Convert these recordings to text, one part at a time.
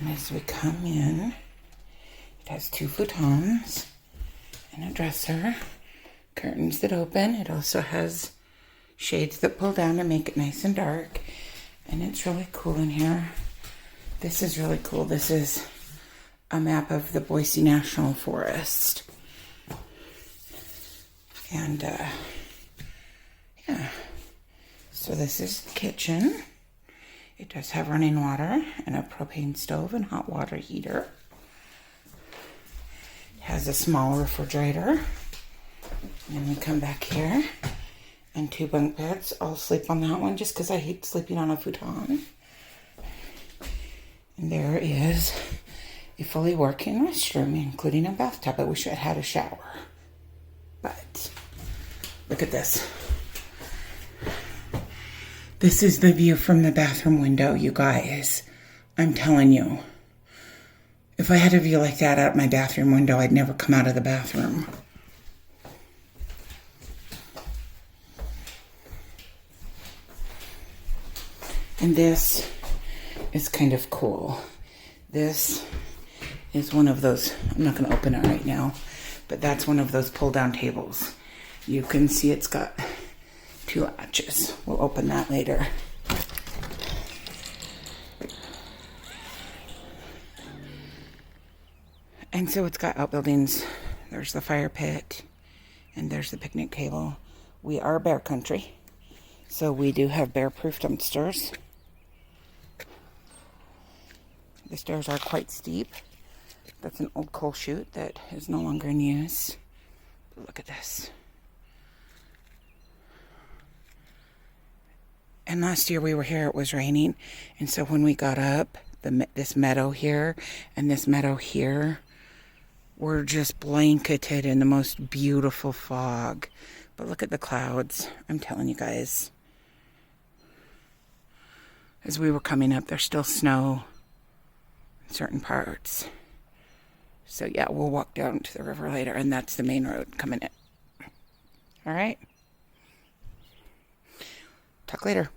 And as we come in, it has 2 futons and a dresser, curtains that open. It also has shades that pull down to make it nice and dark. And it's really cool in here. This is really cool. This is a map of the Boise National Forest. And, yeah. So this is the kitchen. It does have running water and a propane stove and hot water heater. It has a small refrigerator. And then we come back here and 2 bunk beds. I'll sleep on that one just because I hate sleeping on a futon. And there is a fully working restroom, including a bathtub. I wish it had a shower. But look at this. This is the view from the bathroom window, you guys. I'm telling you. If I had a view like that out my bathroom window, I'd never come out of the bathroom. And this is kind of cool. This is one of those, I'm not going to open it right now, but that's one of those pull-down tables. You can see it's got 2 latches. We'll open that later. And so it's got outbuildings. There's the fire pit, and there's the picnic table. We are bear country, so we do have bear-proof dumpsters. The stairs are quite steep. That's an old coal chute that is no longer in use. But look at this. And last year we were here, it was raining. And so when we got up, this meadow here and this meadow here were just blanketed in the most beautiful fog. But look at the clouds. I'm telling you guys. As we were coming up, there's still snow in certain parts. So yeah, we'll walk down to the river later, and that's the main road coming in. All right. Talk later.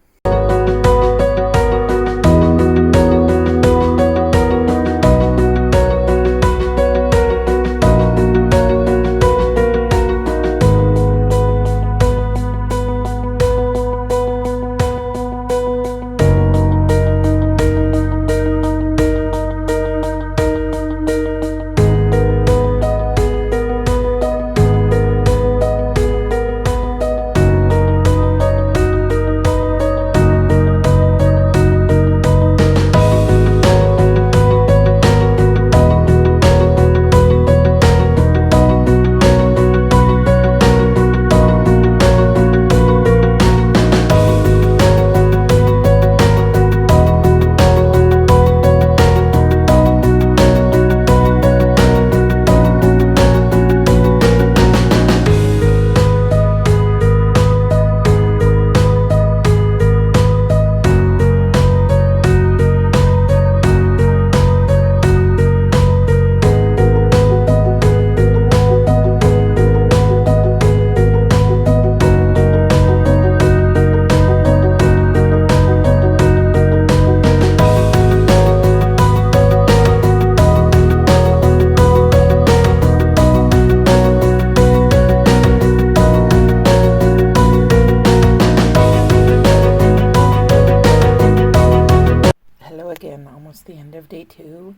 Almost the end of day 2.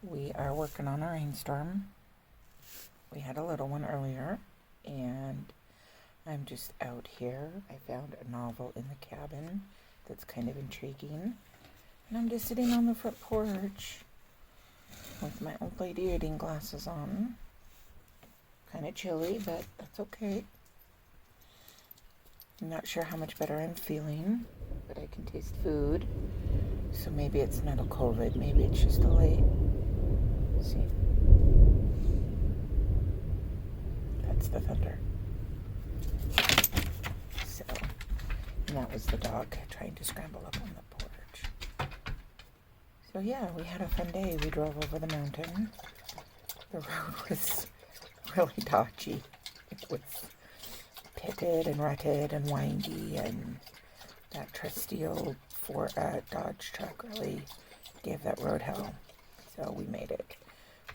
We are working on a rainstorm. We had a little one earlier, and I'm just out here. I found a novel in the cabin that's kind of intriguing, and I'm just sitting on the front porch with my old lady reading glasses on. Kind of chilly, but that's okay. I'm not sure how much better I'm feeling, but I can taste food. So maybe it's not a COVID, maybe it's just a late. See? That's the thunder. So, and that was the dog trying to scramble up on the porch. So yeah, we had a fun day. We drove over the mountain. The road was really dodgy. It was pitted and rutted and windy, and that trusty old Dodge truck really gave that road hell. So we made it.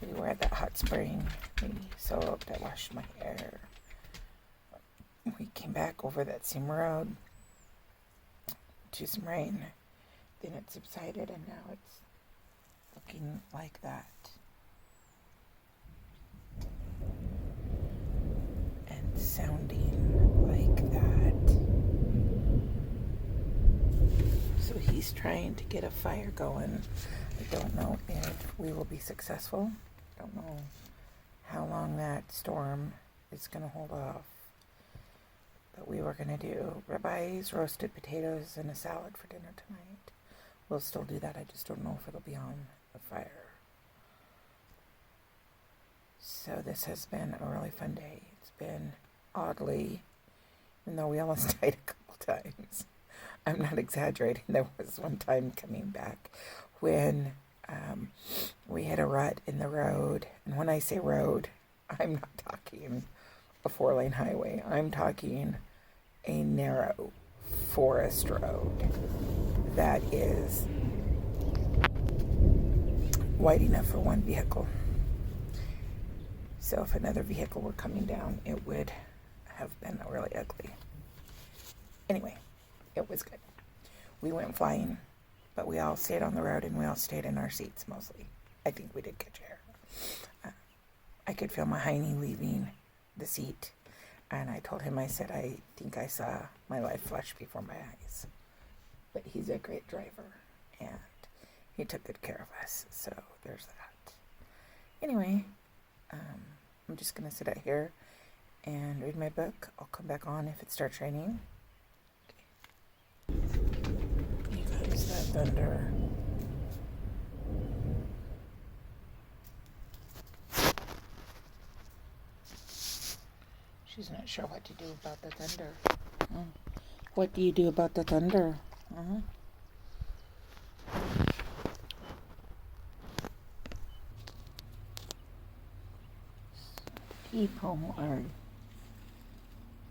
We were at that hot spring. We soaked. I washed my hair. We came back over that same road to some rain. Then it subsided, and now it's looking like that. And sounding like that. So he's trying to get a fire going. I don't know if we will be successful. I don't know how long that storm is going to hold off. But we were going to do ribeyes, roasted potatoes, and a salad for dinner tonight. We'll still do that. I just don't know if it'll be on the fire. So this has been a really fun day. It's been oddly, even though we almost died a couple times. I'm not exaggerating. There was one time coming back when we hit a rut in the road. And when I say road, I'm not talking a 4-lane highway. I'm talking a narrow forest road that is wide enough for one vehicle. So if another vehicle were coming down, it would have been really ugly. Anyway, it was good. We went flying, but we all stayed on the road and we all stayed in our seats mostly. I think we did catch air. I could feel my hiney leaving the seat, and I told him, I said, I think I saw my life flash before my eyes. But he's a great driver, and he took good care of us, so there's that. Anyway, I'm just going to sit out here and read my book. I'll come back on if it starts raining. Here comes that thunder. She's not sure what to do about the thunder. What do you do about the thunder? People are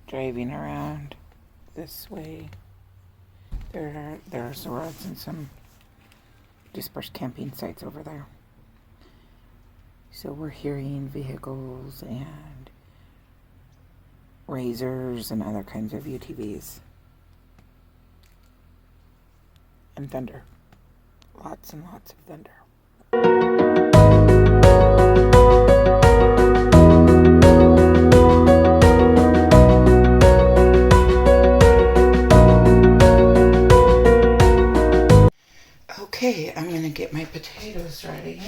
driving around this way. There's roads and some dispersed camping sites over there. So we're hearing vehicles and razors and other kinds of UTVs. And thunder. Lots and lots of thunder. Okay, I'm going to get my potatoes ready.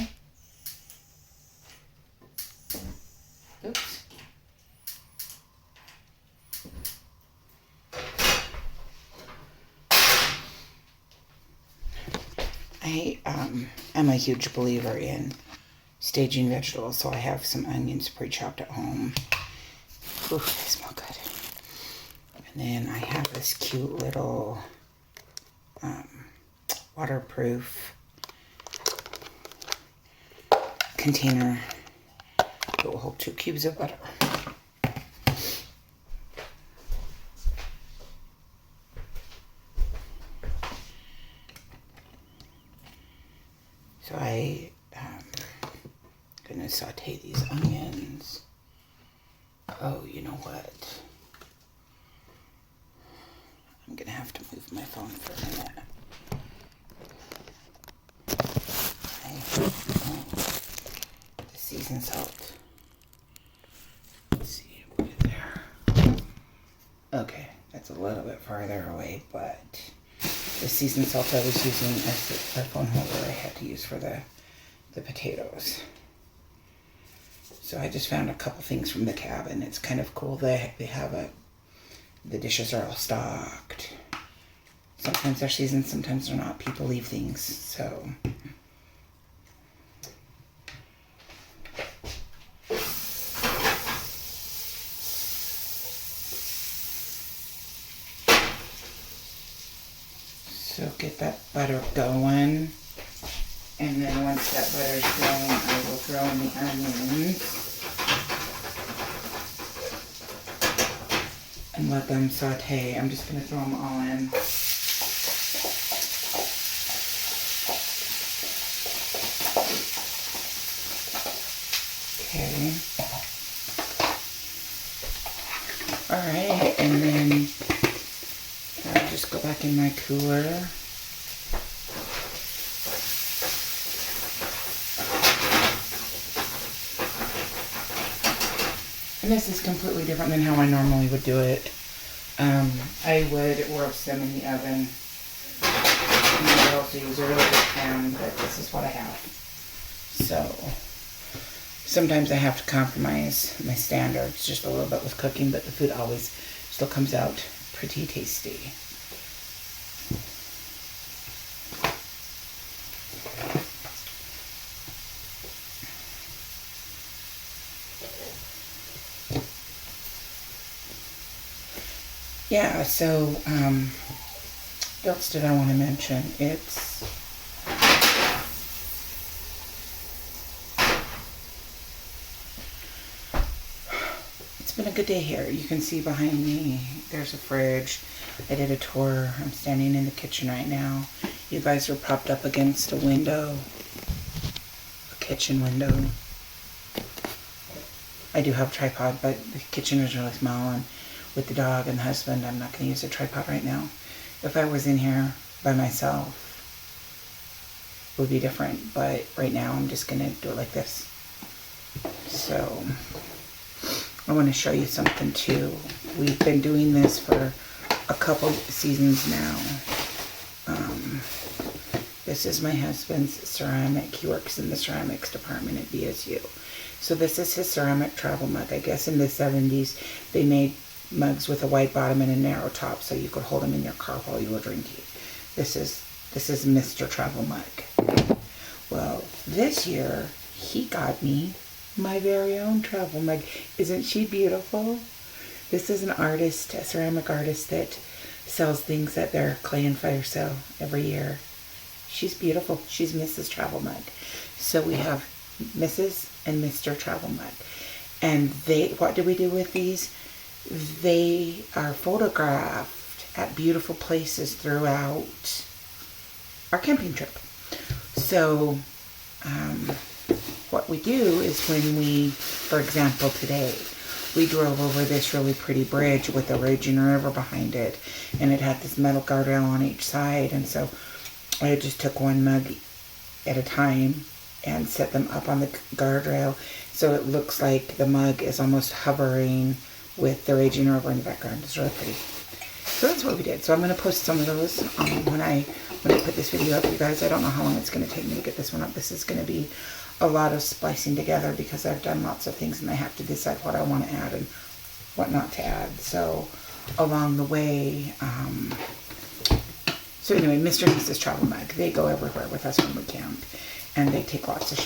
Oops. I am a huge believer in staging vegetables, so I have some onions pre-chopped at home. Ooh, they smell good. And then I have this cute little waterproof container that will hold 2 cubes of butter. So I'm gonna saute these onions. Oh, you know what? I'm gonna have to move my phone for a minute. The seasoned salt. Let's see, put it there. Okay, that's a little bit farther away, but the seasoned salt I was using as the phone holder I had to use for the potatoes. So I just found a couple things from the cabin. It's kind of cool. They have the dishes are all stocked. Sometimes they're seasoned, sometimes they're not. People leave things, so. So get that butter going. And then once that butter's going, I will throw in the onions. And let them saute. I'm just going to throw them all in. Okay. Alright, and then I'll just go back in my cooler. And this is completely different than how I normally would do it. I would roast them in the oven. And I would also use a really good pan, but this is what I have. So, sometimes I have to compromise my standards just a little bit with cooking, but the food always still comes out pretty tasty. Yeah, so, what else did I want to mention? It's been a good day here. You can see behind me, there's a fridge. I did a tour. I'm standing in the kitchen right now. You guys are propped up against a window, a kitchen window. I do have a tripod, but the kitchen is really small, and with the dog and the husband, I'm not going to use a tripod right now. If I was in here by myself, it would be different, but right now I'm just going to do it like this. So, I want to show you something too. We've been doing this for a couple seasons now. This is my husband's ceramic. He works in the ceramics department at BSU. So this is his ceramic travel mug. I guess in the 70s they made mugs with a wide bottom and a narrow top so you could hold them in your car while you were drinking. This is Mr. Travel Mug. Well, this year he got me my very own travel mug. Isn't she beautiful? This is an artist, a ceramic artist that sells things at their clay and fire sale every year. She's beautiful. She's Mrs. Travel Mug. So we have Mrs. and Mr. Travel Mug. And what do we do with these? They are photographed at beautiful places throughout our camping trip. So, what we do is when we, for example today, we drove over this really pretty bridge with the raging river behind it, and it had this metal guardrail on each side, and so I just took one mug at a time and set them up on the guardrail so it looks like the mug is almost hovering with the raging river in the background. It's really pretty. So that's what we did. So I'm going to post some of those when I put this video up, you guys. I don't know how long it's going to take me to get this one up. This is going to be a lot of splicing together because I've done lots of things and I have to decide what I want to add and what not to add. So along the way, so anyway, Mr. and Mrs. Travel Mug, they go everywhere with us when we camp, and they take lots of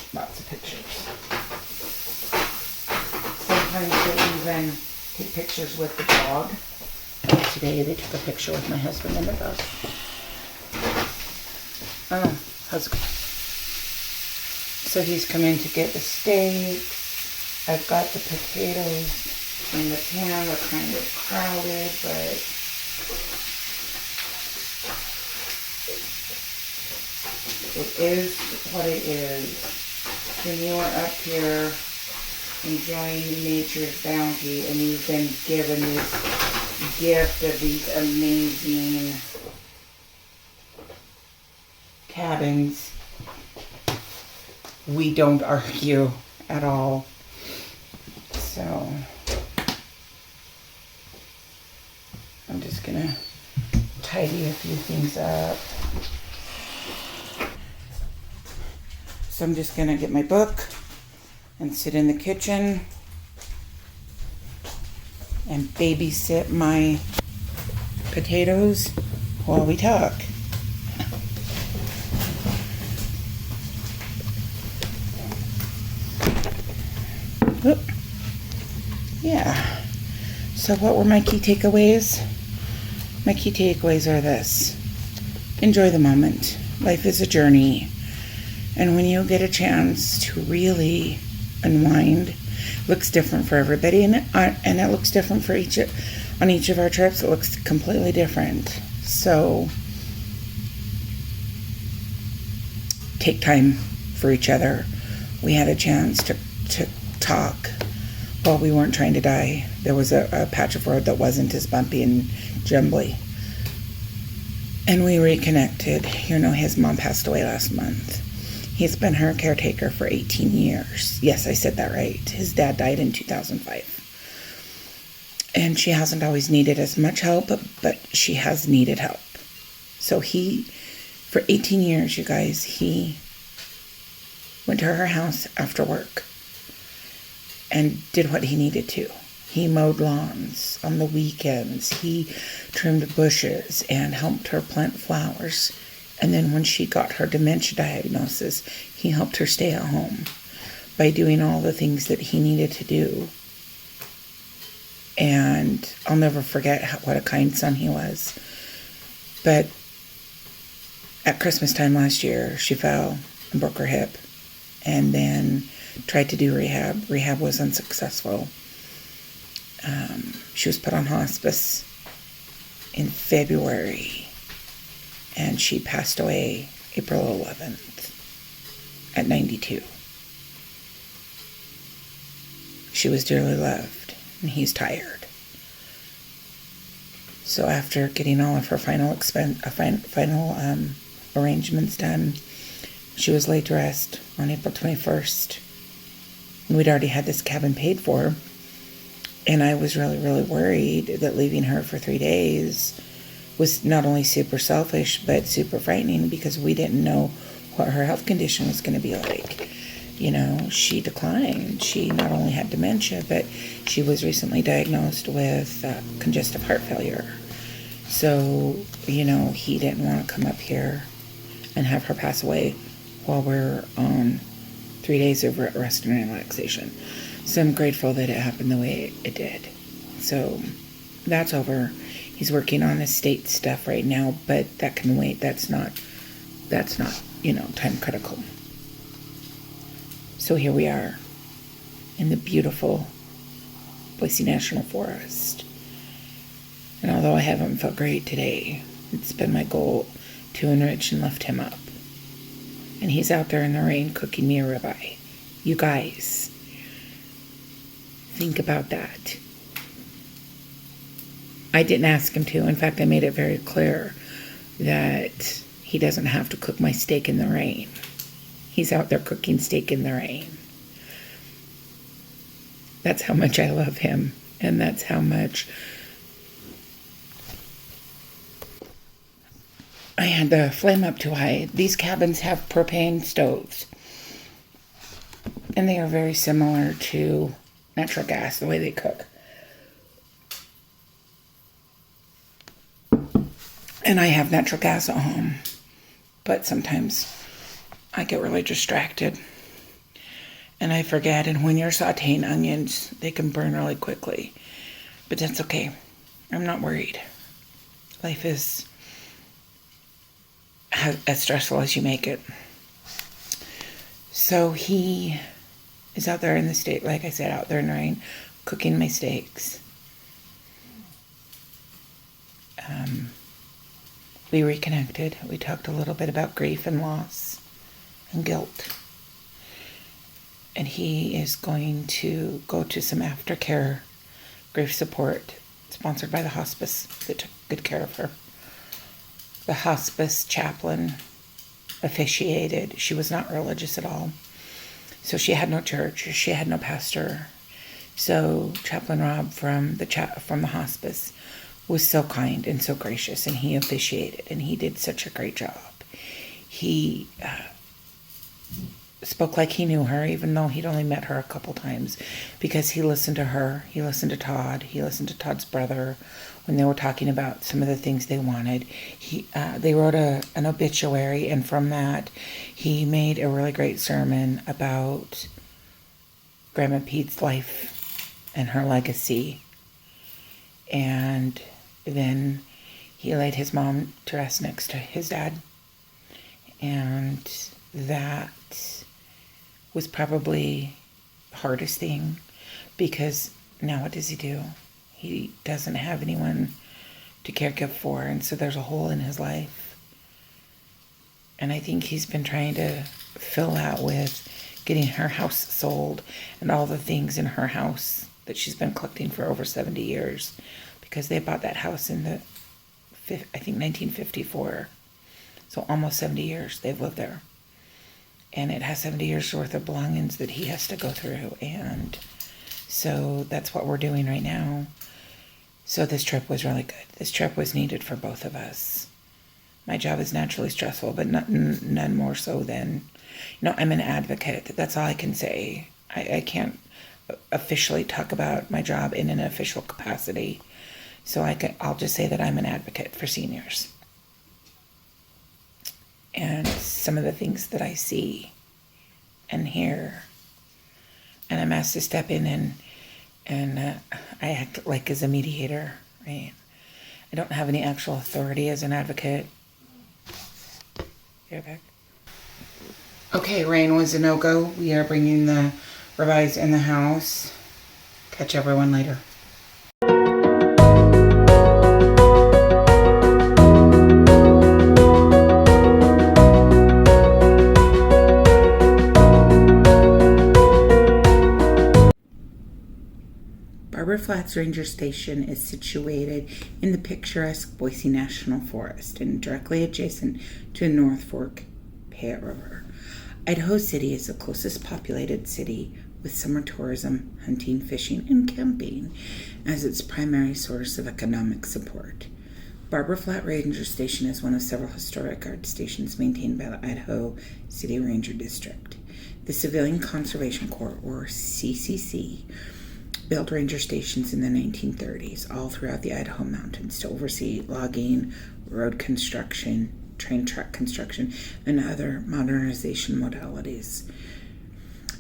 pictures. Sometimes they even take pictures with the dog. Like today they took a picture with my husband and the dog. Oh, how's it going? So he's come in to get the steaks. I've got the potatoes in the pan. They're kind of crowded, but it is what it is. When you are up here enjoying nature's bounty and you've been given this gift of these amazing cabins, we don't argue at all. So I'm just gonna tidy a few things up. So I'm just gonna get my book and sit in the kitchen and babysit my potatoes while we talk. Oop. Yeah. So what were my key takeaways? My key takeaways are this. Enjoy the moment. Life is a journey. And when you get a chance to really unwind, it looks different for everybody, and it looks different for on each of our trips. It looks completely different. So take time for each other. We had a chance to talk while we weren't trying to die. There was a patch of road that wasn't as bumpy and jumbly. And we reconnected. His mom passed away last month. He's been her caretaker for 18 years. Yes, I said that right. His dad died in 2005. And she hasn't always needed as much help, but she has needed help. So for 18 years, you guys, he went to her house after work and did what he needed to. He mowed lawns on the weekends. He trimmed bushes and helped her plant flowers. And then when she got her dementia diagnosis, he helped her stay at home by doing all the things that he needed to do. And I'll never forget what a kind son he was. But at Christmas time last year, she fell and broke her hip and then tried to do rehab. Rehab was unsuccessful. She was put on hospice in February, and she passed away April 11th at 92. She was dearly loved, and he's tired. So after getting all of her final arrangements done, she was laid to rest on April 21st. And we'd already had this cabin paid for. And I was really, really worried that leaving her for 3 days was not only super selfish, but super frightening because we didn't know what her health condition was going to be like. She declined. She not only had dementia, but she was recently diagnosed with congestive heart failure. So, he didn't want to come up here and have her pass away while we're on 3 days of rest and relaxation. So I'm grateful that it happened the way it did. So that's over. He's working on estate stuff right now, but that can wait. That's not, time critical. So here we are in the beautiful Boise National Forest. And although I haven't felt great today, it's been my goal to enrich and lift him up. And he's out there in the rain cooking me a ribeye. You guys, think about that. I didn't ask him to. In fact, I made it very clear that he doesn't have to cook my steak in the rain. He's out there cooking steak in the rain. That's how much I love him. And that's how much I had the flame up too high. These cabins have propane stoves. And they are very similar to natural gas, the way they cook. And I have natural gas at home. But sometimes I get really distracted. And I forget. And when you're sauteing onions, they can burn really quickly. But that's okay. I'm not worried. Life is as stressful as you make it. So he is out there in the state, like I said, out there in the rain, cooking my steaks. We reconnected. We talked a little bit about grief and loss and guilt. And he is going to go to some aftercare grief support sponsored by the hospice that took good care of her. The hospice chaplain officiated. She was not religious at all. So she had no church. She had no pastor. So Chaplain Rob from the hospice was so kind and so gracious, and he officiated, and he did such a great job. He spoke like he knew her, even though he'd only met her a couple times, because he listened to her. He listened to Todd. He listened to Todd's brother when they were talking about some of the things they wanted. They wrote an obituary, and from that, he made a really great sermon about Grandma Pete's life and her legacy. And then he laid his mom to rest next to his dad. And that was probably the hardest thing, because now what does he do? He doesn't have anyone to caregive for, and so there's a hole in his life. And I think he's been trying to fill that with getting her house sold and all the things in her house that she's been collecting for over 70 years, because they bought that house in the, I think, 1954. So almost 70 years they've lived there. And it has 70 years worth of belongings that he has to go through. And so that's what we're doing right now. So this trip was really good. This trip was needed for both of us. My job is naturally stressful, but none more so than, I'm an advocate. That's all I can say. I can't officially talk about my job in an official capacity. So I'll just say that I'm an advocate for seniors. And some of the things that I see and hear, and I'm asked to step in and I act like as a mediator, right? I don't have any actual authority as an advocate. You're back. Okay, rain was a no-go. We are bringing the ribeyes in the house. Catch everyone later. Barber Flats Ranger Station is situated in the picturesque Boise National Forest and directly adjacent to North Fork Payette River. Idaho City is the closest populated city, with summer tourism, hunting, fishing, and camping as its primary source of economic support. Barber Flat Ranger Station is one of several historic guard stations maintained by the Idaho City Ranger District. The Civilian Conservation Corps, or CCC, built ranger stations in the 1930s all throughout the Idaho mountains to oversee logging, road construction, train track construction, and other modernization modalities.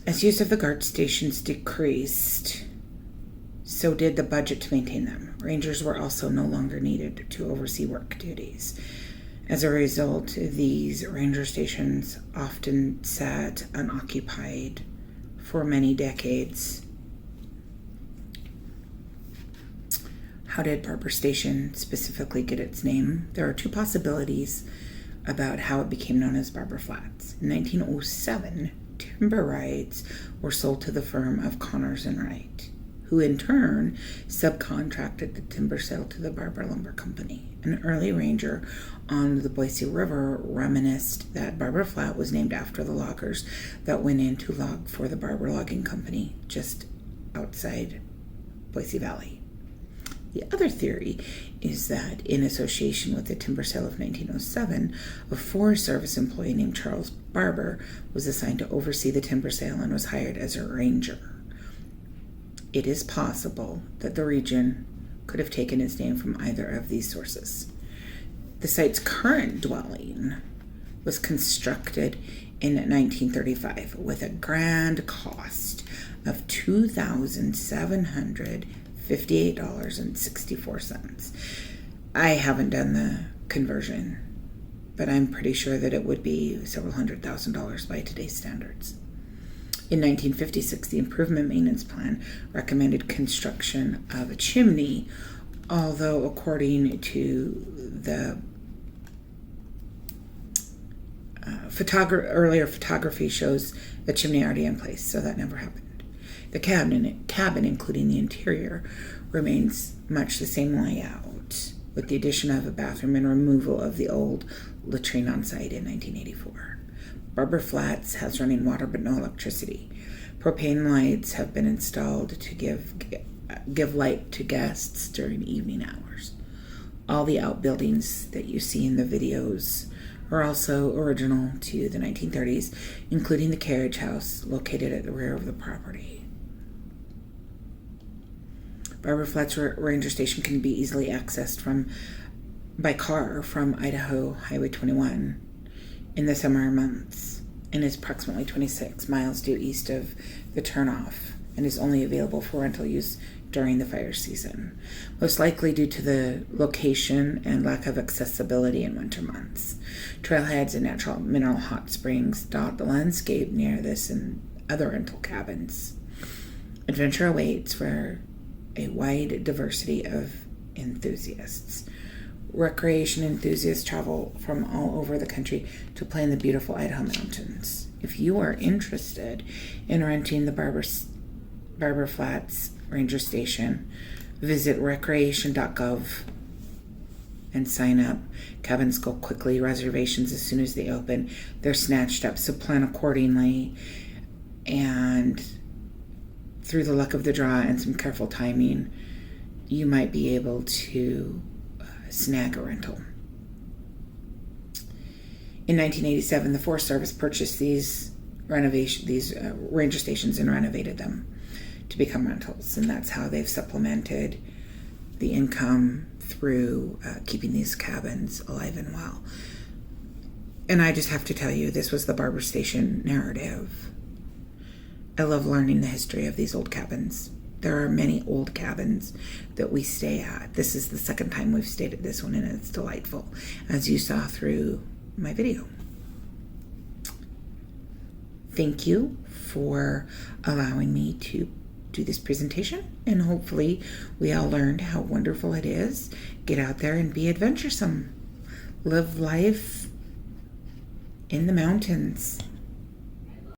As use of the guard stations decreased, so did the budget to maintain them. Rangers were also no longer needed to oversee work duties. As a result, these ranger stations often sat unoccupied for many decades. How did Barber Station specifically get its name? There are two possibilities about how it became known as Barber Flats. In 1907, timber rights were sold to the firm of Connors and Wright, who in turn subcontracted the timber sale to the Barber Lumber Company. An early ranger on the Boise River reminisced that Barber Flat was named after the loggers that went in to log for the Barber Logging Company just outside Boise Valley. The other theory is that in association with the timber sale of 1907, a Forest Service employee named Charles Barber was assigned to oversee the timber sale and was hired as a ranger. It is possible that the region could have taken its name from either of these sources. The site's current dwelling was constructed in 1935 with a grand cost of $2,758.64. I haven't done the conversion, but I'm pretty sure that it would be several $100,000 by today's standards. In 1956, the Improvement Maintenance Plan recommended construction of a chimney, although according to the earlier photography shows the chimney already in place, so that never happened. The cabin, including the interior, remains much the same layout, with the addition of a bathroom and removal of the old latrine on site in 1984. Barber Flats has running water but no electricity. Propane lights have been installed to give light to guests during evening hours. All the outbuildings that you see in the videos are also original to the 1930s, including the carriage house located at the rear of the property. Barber Flats Ranger Station can be easily accessed by car from Idaho Highway 21 in the summer months and is approximately 26 miles due east of the turnoff and is only available for rental use during the fire season, most likely due to the location and lack of accessibility in winter months. Trailheads and natural mineral hot springs dot the landscape near this and other rental cabins. Adventure awaits for a wide diversity of enthusiasts. Recreation enthusiasts travel from all over the country to play in the beautiful Idaho mountains. if you are interested in renting the Barber Flats Ranger Station, visit recreation.gov and sign up. Cabins go quickly. Reservations as soon as they open, they're snatched up, so plan accordingly. And through the luck of the draw and some careful timing, you might be able to snag a rental. In 1987, the Forest Service purchased these ranger stations and renovated them to become rentals, and that's how they've supplemented the income through keeping these cabins alive and well. And I just have to tell you, this was the Barber Station narrative. I love learning the history of these old cabins. There are many old cabins that we stay at. This is the second time we've stayed at this one, and it's delightful, as you saw through my video. Thank you for allowing me to do this presentation, and hopefully we all learned how wonderful it is. Get out there and be adventuresome. Live life in the mountains.